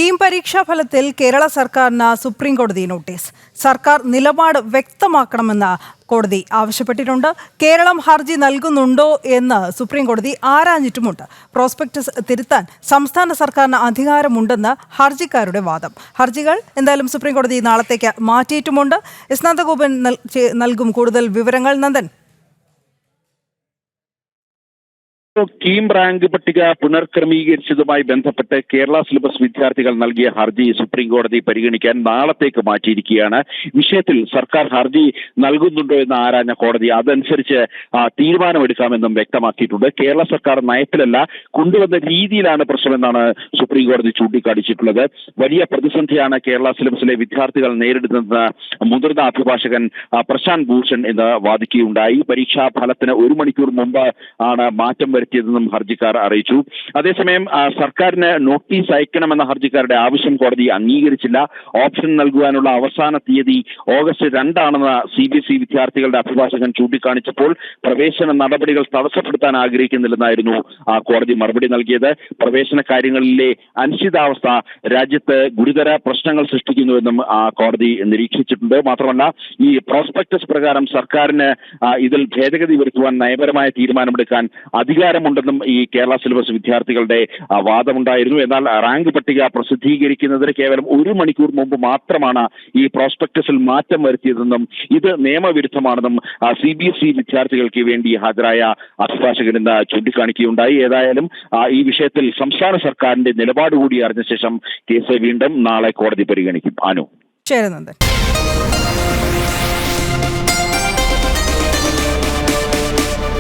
കീം പരീക്ഷാ ഫലത്തിൽ കേരള സർക്കാരിന് സുപ്രീം കോടതി നോട്ടീസ്. സർക്കാർ നിലപാട് വ്യക്തമാക്കണമെന്ന് കോടതി ആവശ്യപ്പെട്ടിട്ടുണ്ട്. കേരളം ഹർജി നൽകുന്നുണ്ടോ എന്ന് സുപ്രീം കോടതി ആരാഞ്ഞിട്ടുമുണ്ട്. പ്രോസ്പെക്ടസ് തിരുത്താൻ സംസ്ഥാന സർക്കാരിന് അധികാരമുണ്ടെന്ന് ഹർജിക്കാരുടെ വാദം. ഹർജികൾ എന്തായാലും സുപ്രീം കോടതി നാളത്തേക്ക് മാറ്റിയിട്ടുമുണ്ട്. നന്ദഗോപൻ നൽകും കൂടുതൽ വിവരങ്ങൾ. നന്ദൻ, കീം റാങ്ക് പട്ടിക പുനർക്രമീകരിച്ചതുമായി ബന്ധപ്പെട്ട് കേരള സിലബസ് വിദ്യാർത്ഥികൾ നൽകിയ ഹർജി സുപ്രീം കോടതി പരിഗണിക്കാൻ നാളത്തേക്ക് മാറ്റിയിരിക്കുകയാണ്. വിഷയത്തിൽ സർക്കാർ ഹർജി നൽകുന്നുണ്ടോ എന്ന് ആരാഞ്ഞ കോടതി അതനുസരിച്ച് തീരുമാനമെടുക്കാമെന്നും വ്യക്തമാക്കിയിട്ടുണ്ട്. കേരള സർക്കാർ നയത്തിലല്ല കൊണ്ടുവന്ന രീതിയിലാണ് പ്രശ്നമെന്നാണ് സുപ്രീം കോടതി ചൂണ്ടിക്കാണിച്ചിട്ടുള്ളത്. വലിയ പ്രതിസന്ധിയാണ് കേരള സിലബസിലെ വിദ്യാർത്ഥികൾ നേരിടുന്നതെന്ന് മുതിർന്ന അഭിഭാഷകൻ പ്രശാന്ത് ഭൂഷൺ എന്ന് വാദിക്കുകയുണ്ടായി. പരീക്ഷാ ഫലത്തിന് 1 മണിക്കൂർ മുമ്പ് ആണ് മാറ്റം വരുത്തിയതെന്നും ഹർജിക്കാർ അറിയിച്ചു. അതേസമയം സർക്കാരിന് നോട്ടീസ് അയക്കണമെന്ന ഹർജിക്കാരുടെ ആവശ്യം കോടതി അംഗീകരിച്ചില്ല. ഓപ്ഷൻ നൽകുവാനുള്ള അവസാന തീയതി ഓഗസ്റ്റ് 2 ആണെന്ന് CBSE വിദ്യാർത്ഥികളുടെ അഭിഭാഷകൻ ചൂണ്ടിക്കാണിച്ചപ്പോൾ പ്രവേശന നടപടികൾ തടസ്സപ്പെടുത്താൻ ആഗ്രഹിക്കുന്നില്ലെന്നായിരുന്നു കോടതി മറുപടി നൽകിയത്. പ്രവേശന കാര്യങ്ങളിലെ അനിശ്ചിതാവസ്ഥ രാജ്യത്ത് ഗുരുതര പ്രശ്നങ്ങൾ സൃഷ്ടിക്കുന്നുവെന്നും കോടതി നിരീക്ഷിച്ചിട്ടുണ്ട്. മാത്രമല്ല, ഈ പ്രോസ്പെക്ടസ് പ്രകാരം സർക്കാരിന് ഇതിൽ ഭേദഗതി വരുത്തുവാൻ നയപരമായ തീരുമാനമെടുക്കാൻ അധികാരമുണ്ടെന്നും ഈ കേരള സിലബസ് വിദ്യാർത്ഥികളുടെ വാദമുണ്ടായിരുന്നു. എന്നാൽ റാങ്ക് പട്ടിക പ്രസിദ്ധീകരിക്കുന്നതിന് കേവലം 1 മണിക്കൂർ മുമ്പ് മാത്രമാണ് ഈ പ്രോസ്പെക്ടസിൽ മാറ്റം വരുത്തിയതെന്നും ഇത് നിയമവിരുദ്ധമാണെന്നും CBSE വിദ്യാർത്ഥികൾക്ക് വേണ്ടി ഹാജരായ അഭിഭാഷകൻ ഇന്ന് ചൂണ്ടിക്കാണിക്കുകയുണ്ടായി. ഏതായാലും ഈ വിഷയത്തിൽ സംസ്ഥാന സർക്കാരിന്റെ നിലപാട് കൂടി അറിഞ്ഞ ശേഷം കേസ് വീണ്ടും നാളെ കോടതി പരിഗണിക്കും. ശരി നന്ദൻ.